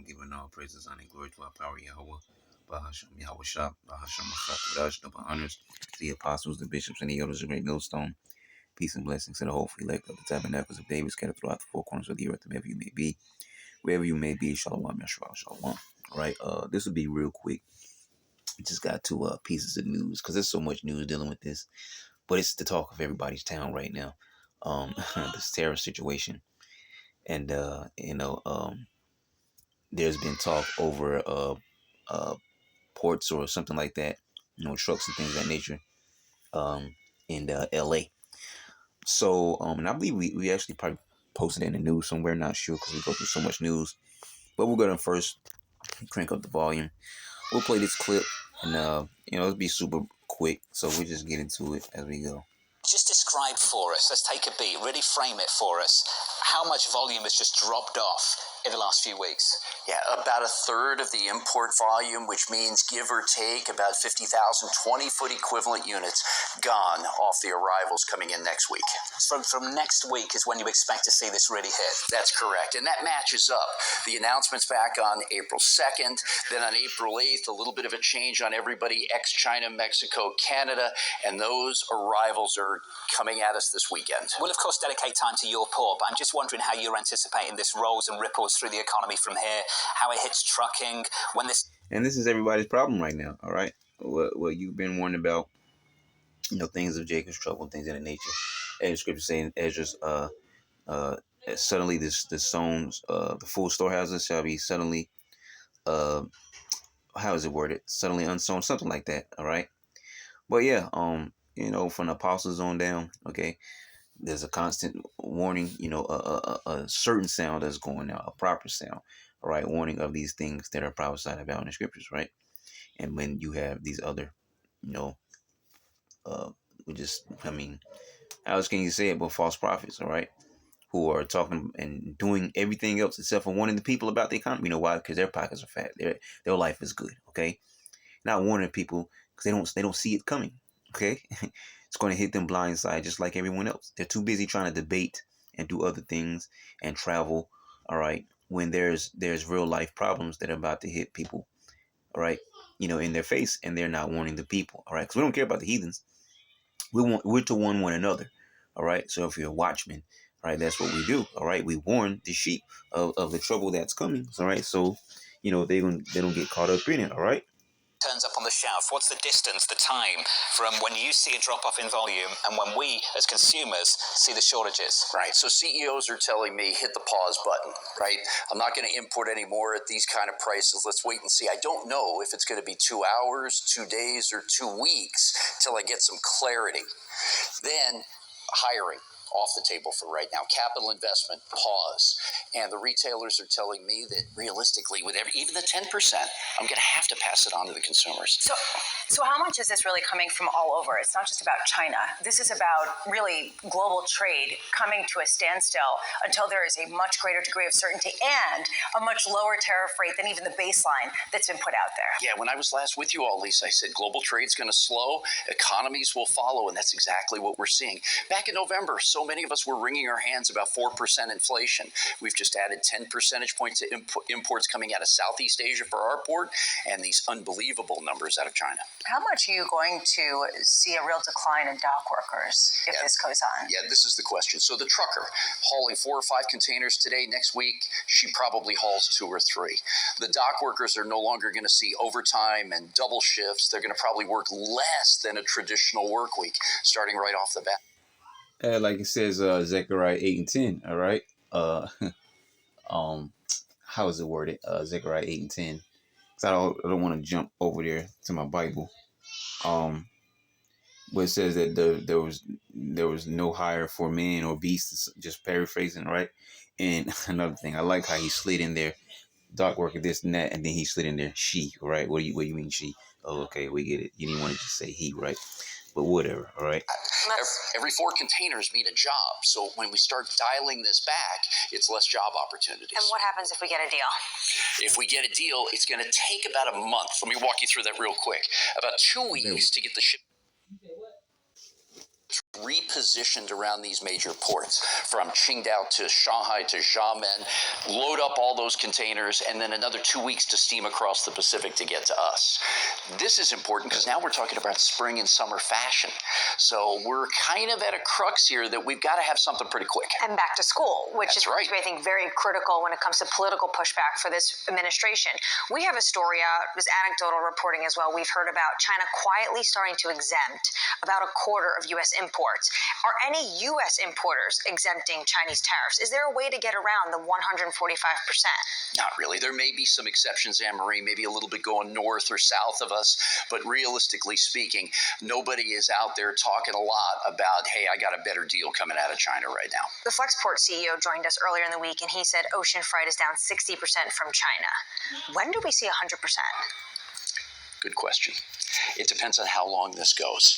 giving all praises, honor, and glory to our power, Yahweh. Bahasham Yahweh Shah, Bahasham Machak, the honors, the apostles, the bishops, and the elders of Great Millstone. Peace and blessings to the whole elect of the tabernacles of David scattered throughout the four corners of the earth, wherever you may be. Wherever you may be, Shalom, Yahshua, Shalom. All right, this will be real quick. Just got two pieces of news because there's so much news dealing with this, but it's the talk of everybody's town right now. This terror situation, and there's been talk over ports or something like that, trucks and things of that nature, in L.A. So, and I believe we actually probably posted it in the news somewhere, not sure because we go through so much news. But we're gonna first crank up the volume. We'll play this clip, and it'll be super quick, so we just get into it as we go. Just describe for us, let's take a beat, really frame it for us, how much volume has just dropped off in the last few weeks? Yeah, about a third of the import volume, which means give or take about 50,000 20-foot equivalent units gone off the arrivals coming in next week. From next week is when you expect to see this really hit? That's correct, and that matches up. The announcement's back on April 2nd, then on April 8th, a little bit of a change on everybody, ex-China, Mexico, Canada, and those arrivals are coming at us this weekend. We'll, of course, dedicate time to your port, but I'm just wondering how you're anticipating this rolls and ripples through the economy from here, how it hits trucking, when this... And this is everybody's problem right now, all right? What you've been warned about, things of Jacob's trouble and things of that nature. And the scripture saying, Ezra's, suddenly the sown, the full storehouses shall be suddenly, how is it worded? Suddenly unsown, something like that, all right? But yeah, from the apostles on down, okay, there's a constant warning, a certain sound that's going out, a proper sound, all right, warning of these things that are prophesied about in the scriptures, right? And when you have these other, how else can you say it but false prophets, all right, who are talking and doing everything else except for warning the people about the economy. You know why? Because their pockets are fat. Their life is good, okay? Not warning people because they don't see it coming, okay? It's going to hit them blindside just like everyone else. They're too busy trying to debate and do other things and travel, all right, when there's real life problems that are about to hit people, all right, in their face, and they're not warning the people, all right, because we don't care about the heathens. We're to warn one another, all right? So if you're a watchman, all right, that's what we do, all right? We warn the sheep of the trouble that's coming, all right? So, they don't get caught up in it, all right? Turns up on the shelf, what's the distance, the time from when you see a drop-off in volume and when we, as consumers, see the shortages? Right, so CEOs are telling me, hit the pause button, right? I'm not going to import anymore at these kind of prices. Let's wait and see. I don't know if it's going to be 2 hours, 2 days, or 2 weeks till I get some clarity. Then, hiring. Off the table for right now. Capital investment, pause. And the retailers are telling me that realistically, with even the 10%, I'm going to have to pass it on to the consumers. So how much is this really coming from all over? It's not just about China. This is about really global trade coming to a standstill until there is a much greater degree of certainty and a much lower tariff rate than even the baseline that's been put out there. Yeah, when I was last with you all, Lisa, I said global trade's going to slow, economies will follow, and that's exactly what we're seeing. Back in November, so many of us were wringing our hands about 4% inflation. We've just added 10 percentage points to imports coming out of Southeast Asia for our port, and these unbelievable numbers out of China. How much are you going to see a real decline in dock workers if this goes on? Yeah, this is the question. So the trucker hauling 4 or 5 containers today, next week, she probably hauls 2 or 3. The dock workers are no longer going to see overtime and double shifts. They're going to probably work less than a traditional work week, starting right off the bat. Like it says, Zechariah 8:10. All right. How is it worded? Zechariah 8:10. Because I don't want to jump over there to my Bible. But it says that there was no hire for men or beasts. Just paraphrasing, right? And another thing, I like how he slid in there, dock worker, this and that, and then he slid in there, she, right? What do you mean she? Oh, okay, we get it. You didn't want to just say he, right? But whatever, all right? Every 4 containers mean a job. So when we start dialing this back, it's less job opportunities. And what happens if we get a deal? If we get a deal, it's going to take about a month. Let me walk you through that real quick. About 2 weeks to get the ship repositioned around these major ports, from Qingdao to Shanghai to Xiamen, load up all those containers, and then another 2 weeks to steam across the Pacific to get to us. This is important because now we're talking about spring and summer fashion. So we're kind of at a crux here that we've got to have something pretty quick. And back to school, which That's is, right. I think, very critical when it comes to political pushback for this administration. We have a story out, it was anecdotal reporting as well. We've heard about China quietly starting to exempt about a quarter of U.S. imports. Are any U.S. importers exempting Chinese tariffs? Is there a way to get around the 145%? Not really. There may be some exceptions, Anne-Marie, maybe a little bit going north or south of us, but realistically speaking, nobody is out there talking a lot about, hey, I got a better deal coming out of China right now. The Flexport CEO joined us earlier in the week, and he said ocean freight is down 60% from China. When do we see 100%? Good question. It depends on how long this goes.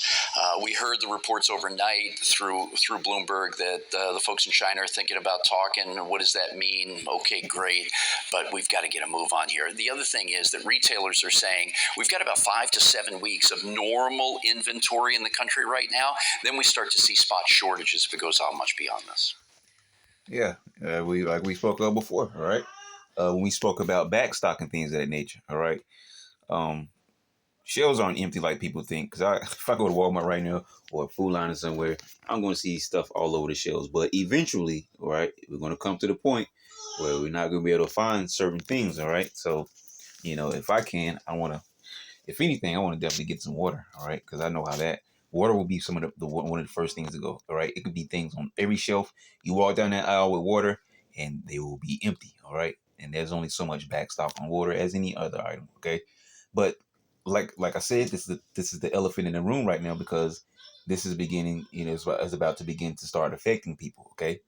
We heard the reports overnight through Bloomberg that the folks in China are thinking about talking. What does that mean? Okay, great, but we've got to get a move on here. The other thing is that retailers are saying we've got about 5 to 7 weeks of normal inventory in the country right now. Then we start to see spot shortages if it goes out much beyond this. Yeah, we spoke of before, all right? When we spoke about backstock and things of that nature, all right? Shelves aren't empty like people think. Because if I go to Walmart right now or Food Line or somewhere, I'm going to see stuff all over the shelves. But eventually, all right, we're going to come to the point where we're not going to be able to find certain things, all right? So, if I can, if anything, I want to definitely get some water, all right? Because I know how that water will be some of the one of the first things to go, all right? It could be things on every shelf. You walk down that aisle with water, and they will be empty, all right? And there's only so much backstock on water as any other item, okay? But like I said, this is the elephant in the room right now, because this is beginning, is about to begin to start affecting people, okay?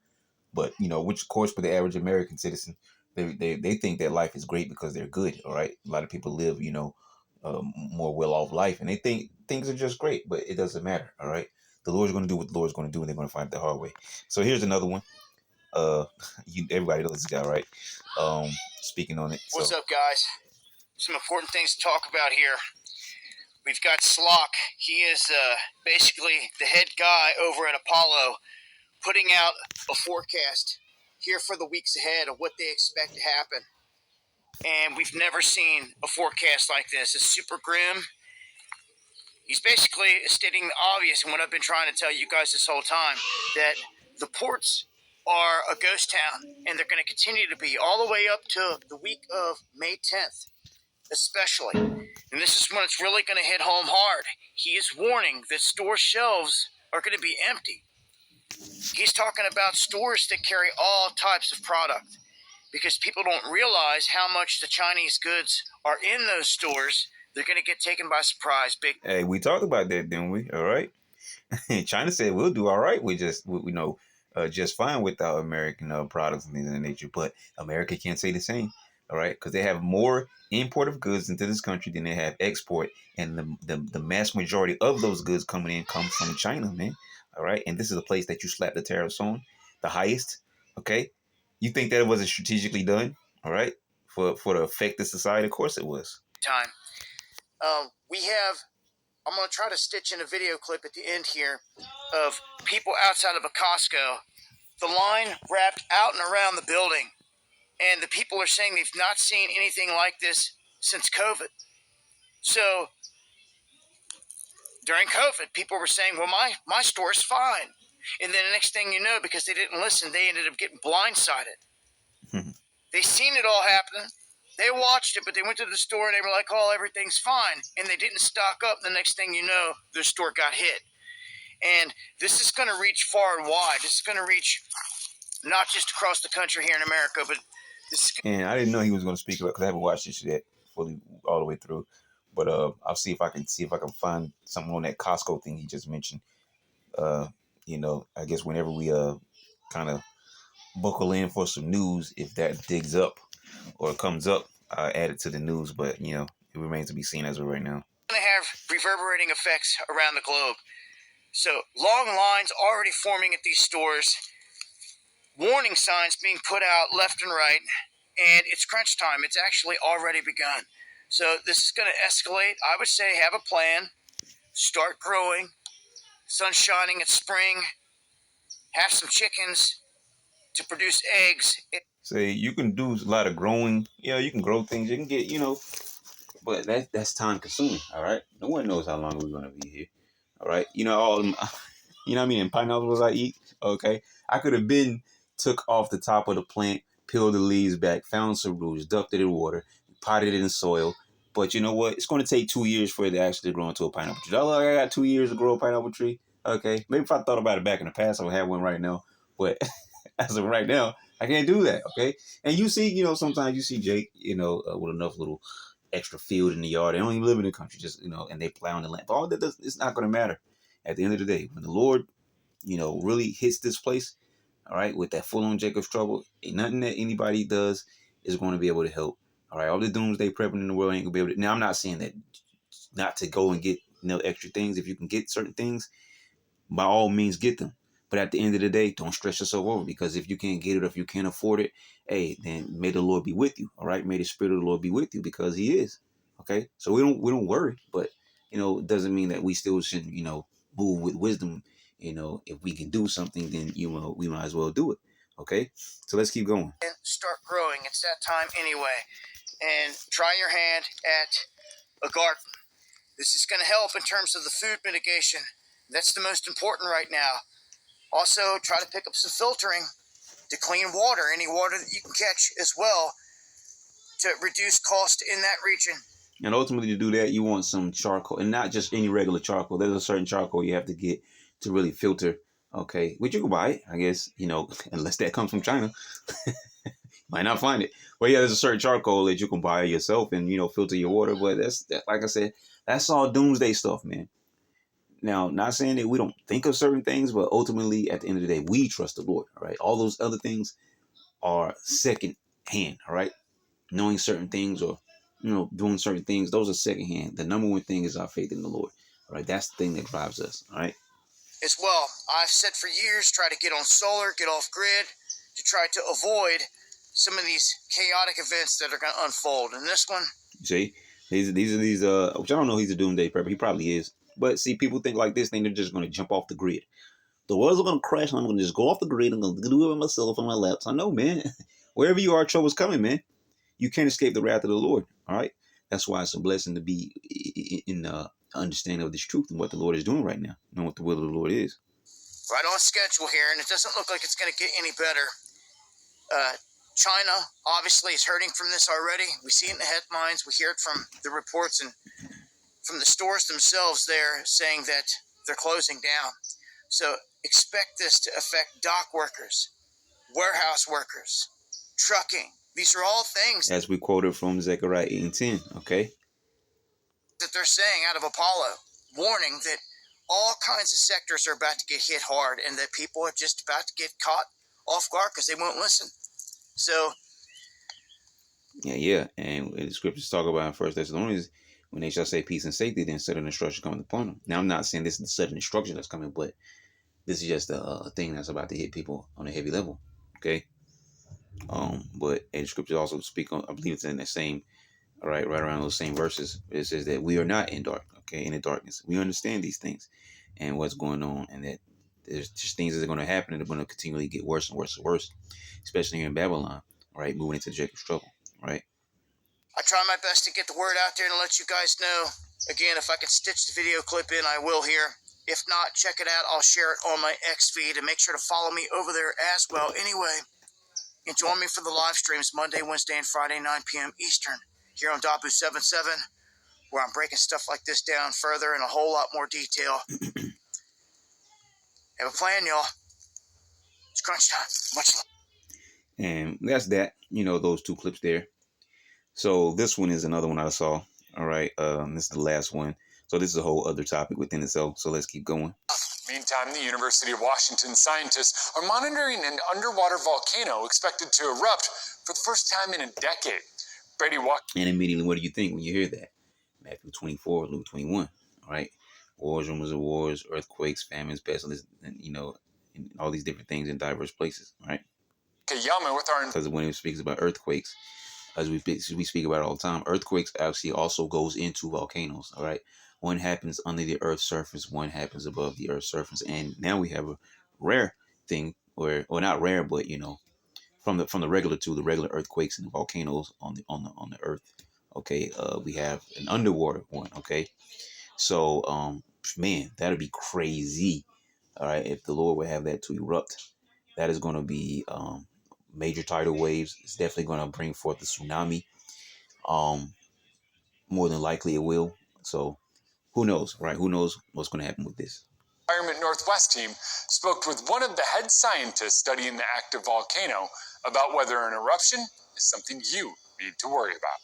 But which of course for the average American citizen, they think that life is great because they're good, all right? A lot of people live, more well-off life, and they think things are just great, but it doesn't matter, all right? The Lord's going to do what the Lord's going to do, and they're going to find it the hard way. So here's another one. Everybody knows this guy, right? Speaking on it. What's up, guys? Some important things to talk about here. We've got Slock. He is basically the head guy over at Apollo, putting out a forecast here for the weeks ahead of what they expect to happen. And we've never seen a forecast like this. It's super grim. He's basically stating the obvious, and what I've been trying to tell you guys this whole time, that the ports are a ghost town, and they're going to continue to be all the way up to the week of May 10th. Especially. And this is when it's really going to hit home hard. He is warning that store shelves are going to be empty. He's talking about stores that carry all types of product, because people don't realize how much the Chinese goods are in those stores. They're going to get taken by surprise. Hey, we talked about that, didn't we? All right. China said we'll do all right. We just fine with our American products and things of that nature. But America can't say the same. All right, because they have more import of goods into this country than they have export, and the mass majority of those goods coming in come from China, man. All right, and this is a place that you slap the tariffs on, the highest. Okay, you think that it wasn't strategically done? All right, for the effect of society, of course it was. Time. I'm going to try to stitch in a video clip at the end here of people outside of a Costco, the line wrapped out and around the building. And the people are saying they've not seen anything like this since COVID. So during COVID, people were saying, well, my store's fine. And then the next thing you know, because they didn't listen, they ended up getting blindsided. They seen it all happen. They watched it, but they went to the store and they were like, oh, everything's fine. And they didn't stock up. The next thing you know, their store got hit. And this is going to reach far and wide. This is going to reach not just across the country here in America, but and I didn't know he was going to speak about it because I haven't watched this yet fully all the way through. But I'll see if I can find something on that Costco thing he just mentioned. I guess whenever we kind of buckle in for some news, if that digs up or comes up, add it to the news. But it remains to be seen as of right now. It's going to have reverberating effects around the globe. So long lines already forming at these stores. Warning signs being put out left and right, and it's crunch time. It's actually already begun. So this is going to escalate. I would say have a plan, start growing, Sun shining, it's spring. Have some chickens to produce eggs. Say you can do a lot of growing. Yeah, you can grow things. You can get, but that's time consuming. All right. No one knows how long we're gonna be here. All right. All them, you know what I mean? And pineapples I eat. Okay. I could have been took off the top of the plant, peeled the leaves back, found some roots, dumped it in water, potted it in soil. But you know what? It's going to take 2 years for it to actually grow into a pineapple tree. I got 2 years to grow a pineapple tree. Okay. Maybe if I thought about it back in the past, I would have one right now. But as of right now, I can't do that. Okay. And you see, sometimes you see Jake, with enough little extra field in the yard. They don't even live in the country, just, and they plow on the land. But all that does, it's not going to matter at the end of the day. When the Lord, really hits this place, all right, with that full on Jacob's trouble, ain't nothing that anybody does is going to be able to help. All right, all the doomsday prepping in the world ain't going to be able to. Now, I'm not saying that not to go and get extra things. If you can get certain things, by all means, get them. But at the end of the day, don't stress yourself over, because if you can't get it or if you can't afford it, hey, then may the Lord be with you. All right, may the Spirit of the Lord be with you, because He is. Okay, so we don't worry, but it doesn't mean that we still shouldn't move with wisdom. If we can do something, then we might as well do it. Okay, so let's keep going. And start growing. It's that time anyway. And try your hand at a garden. This is going to help in terms of the food mitigation. That's the most important right now. Also, try to pick up some filtering to clean water, any water that you can catch as well, to reduce cost in that region. And ultimately, to do that, you want some charcoal, and not just any regular charcoal. There's a certain charcoal you have to get to really filter. Okay, which you can buy it, I guess, unless that comes from China. Might not find it. Well, yeah, there's a certain charcoal that you can buy yourself and, filter your water. But that's like I said, that's all doomsday stuff, man. Now, not saying that we don't think of certain things, but ultimately, at the end of the day, we trust the Lord, all right? All those other things are second hand, all right? Knowing certain things or, doing certain things, those are second hand. The number one thing is our faith in the Lord, all right? That's the thing that drives us, all right? As well, I've said for years, try to get on solar, get off grid, to try to avoid some of these chaotic events that are going to unfold. And this one, see, these are which I don't know, he's a doomsday prepper. He probably is. But see, people think like this, thing they're just going to jump off the grid. The world's going to crash, and I'm going to just go off the grid. I'm going to do it myself on my laps. I know, man. Wherever you are, trouble's coming, man. You can't escape the wrath of the Lord, all right? That's why it's a blessing to be in understanding of this truth and what the Lord is doing right now, knowing what the will of the Lord is. Right on schedule here, and it doesn't look like it's going to get any better. China obviously is hurting from this already. We see it in the headlines. We hear it from the reports and from the stores themselves there saying that they're closing down. So expect this to affect dock workers, warehouse workers, trucking. These are all things, as we quoted from Zechariah 8:10, okay? that they're saying out of Apollo, warning that all kinds of sectors are about to get hit hard and that people are just about to get caught off guard because they won't listen. So, yeah. And the scriptures talk about in 1 Thessalonians, when they shall say peace and safety, then sudden destruction coming upon them. Now, I'm not saying this is the sudden destruction that's coming, but this is just a thing that's about to hit people on a heavy level, okay? But the scriptures also speak on, I believe it's in the same, all right around those same verses. It says that we are not in dark, okay, in the darkness. We understand these things and what's going on, and that there's just things that are going to happen and they're going to continually get worse and worse and worse, especially here in Babylon, right, moving into Jacob's trouble, right? I try my best to get the word out there and let you guys know. Again, if I can stitch the video clip in, I will here. If not, check it out. I'll share it on my X feed, and make sure to follow me over there as well. Anyway, and join me for the live streams Monday, Wednesday, and Friday, 9 p.m. Eastern, here on Dabu77, where I'm breaking stuff like this down further in a whole lot more detail. Have a plan, y'all. It's crunch time. Much love. And that's that, those two clips there. So this one is another one I saw. All right. This is the last one. So this is a whole other topic within itself. So let's keep going. Meantime, the University of Washington scientists are monitoring an underwater volcano expected to erupt for the first time in a decade. Brady walked. And immediately, what do you think when you hear that? Matthew 24, Luke 21, all right? Wars, rumors of wars, earthquakes, famines, pestilence, and, and all these different things in diverse places, right? Yama with our... Because when he speaks about earthquakes, as we speak about it all the time, earthquakes actually also goes into volcanoes. All right, one happens under the Earth's surface, one happens above the Earth's surface, and now we have a rare thing, where, or not rare, but from the regular to the regular earthquakes and the volcanoes on the Earth. Okay, we have an underwater one. Okay, so man, that'd be crazy. All right, if the Lord would have that to erupt, that is going to be major tidal waves. It's definitely going to bring forth a tsunami. Um, More than likely it will. So who knows, right? Who knows what's going to happen with this? Environment Northwest team spoke with one of the head scientists studying the active volcano about whether an eruption is something you need to worry about.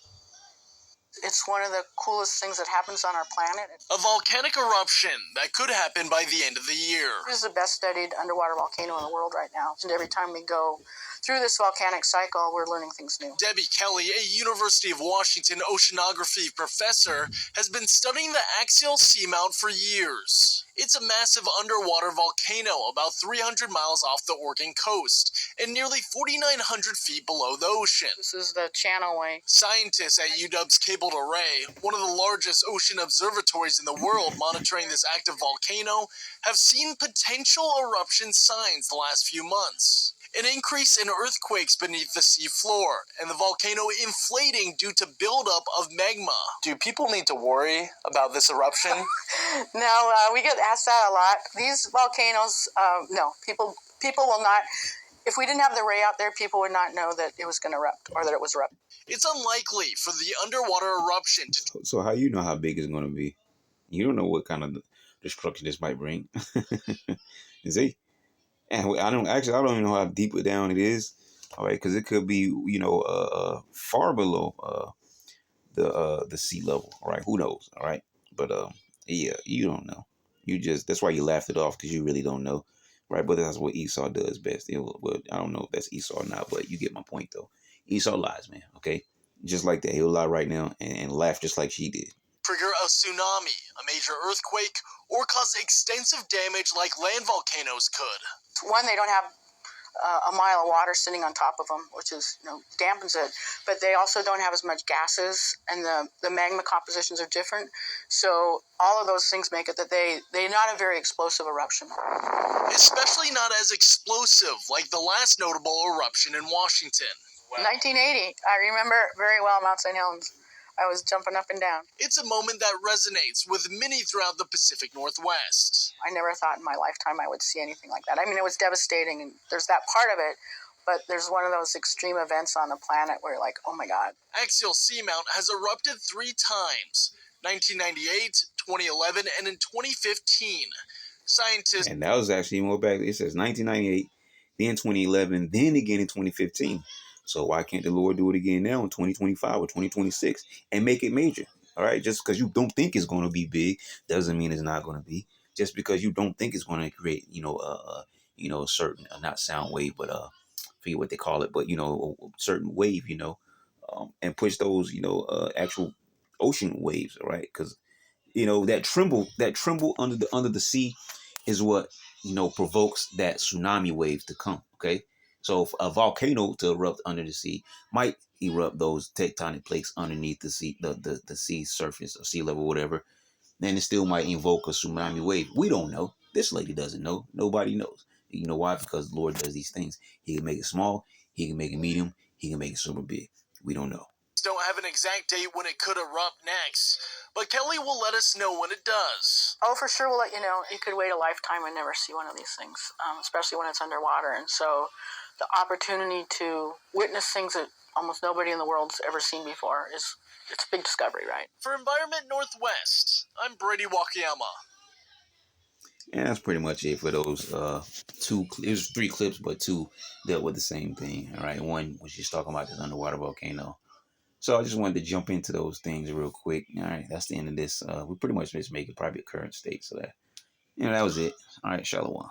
It's one of the coolest things that happens on our planet. A volcanic eruption that could happen by the end of the year. This is the best studied underwater volcano in the world right now. And every time we go through this volcanic cycle, we're learning things new. Debbie Kelly, a University of Washington oceanography professor, has been studying the axial seamount for years. It's a massive underwater volcano about 300 miles off the Oregon coast and nearly 4,900 feet below the ocean. This is the channel way. Scientists at UW's Cabled Array, one of the largest ocean observatories in the world monitoring this active volcano, have seen potential eruption signs the last few months. An increase in earthquakes beneath the sea floor, and the volcano inflating due to buildup of magma. Do people need to worry about this eruption? No, we get asked that a lot. These volcanoes, no, people will not. If we didn't have the ray out there, people would not know that it was going to erupt or that it was erupting. It's unlikely for the underwater eruption to... So how you know how big it's going to be? You don't know what kind of destruction this might bring. See? And I don't even know how deep down it is. All right, because it could be, far below the sea level. All right, who knows? All right, but yeah, you don't know. That's why you laughed it off, because you really don't know, right? But that's what Esau does best. But I don't know if that's Esau or not, but you get my point though. Esau lies, man. Okay, just like that, he'll lie right now and laugh just like she did. Trigger a tsunami, a major earthquake, or cause extensive damage like land volcanoes could. One, they don't have a mile of water sitting on top of them, which is, dampens it. But they also don't have as much gases, and the magma compositions are different. So all of those things make it that they're not a very explosive eruption. Especially not as explosive like the last notable eruption in Washington. 1980, I remember very well Mount St. Helens. I was jumping up and down. It's a moment that resonates with many throughout the Pacific Northwest. I never thought in my lifetime I would see anything like that. I mean, it was devastating, and there's that part of it, but there's one of those extreme events on the planet where you're like, oh my God. Axial seamount has erupted 3 times, 1998, 2011, and in 2015. Scientists... And that was actually more back. It says 1998, then 2011, then again in 2015. So why can't the Lord do it again now in 2025 or 2026 and make it major? All right, just because you don't think it's going to be big doesn't mean it's not going to be. Just because you don't think it's going to create, a certain not sound wave, but I forget what they call it, but a certain wave, and push those, actual ocean waves, all right? Because that tremble under the sea is what provokes that tsunami wave to come. Okay. So a volcano to erupt under the sea might erupt those tectonic plates underneath the sea, the sea surface or sea level, whatever. Then it still might invoke a tsunami wave. We don't know. This lady doesn't know. Nobody knows. You know why? Because the Lord does these things. He can make it small. He can make it medium. He can make it super big. We don't know. Don't have an exact date when it could erupt next, but Kelly will let us know when it does. Oh, for sure, we'll let you know. You could wait a lifetime and never see one of these things, especially when it's underwater. And so the opportunity to witness things that almost nobody in the world's ever seen before it's a big discovery, right? For Environment Northwest, I'm Brady Wakayama. And that's pretty much it for those it was 3 clips, but 2 dealt with the same thing. All right, one was just talking about this underwater volcano. So I just wanted to jump into those things real quick. All right, that's the end of this. We pretty much just make it probably a current state. So that was it. All right, Shalom.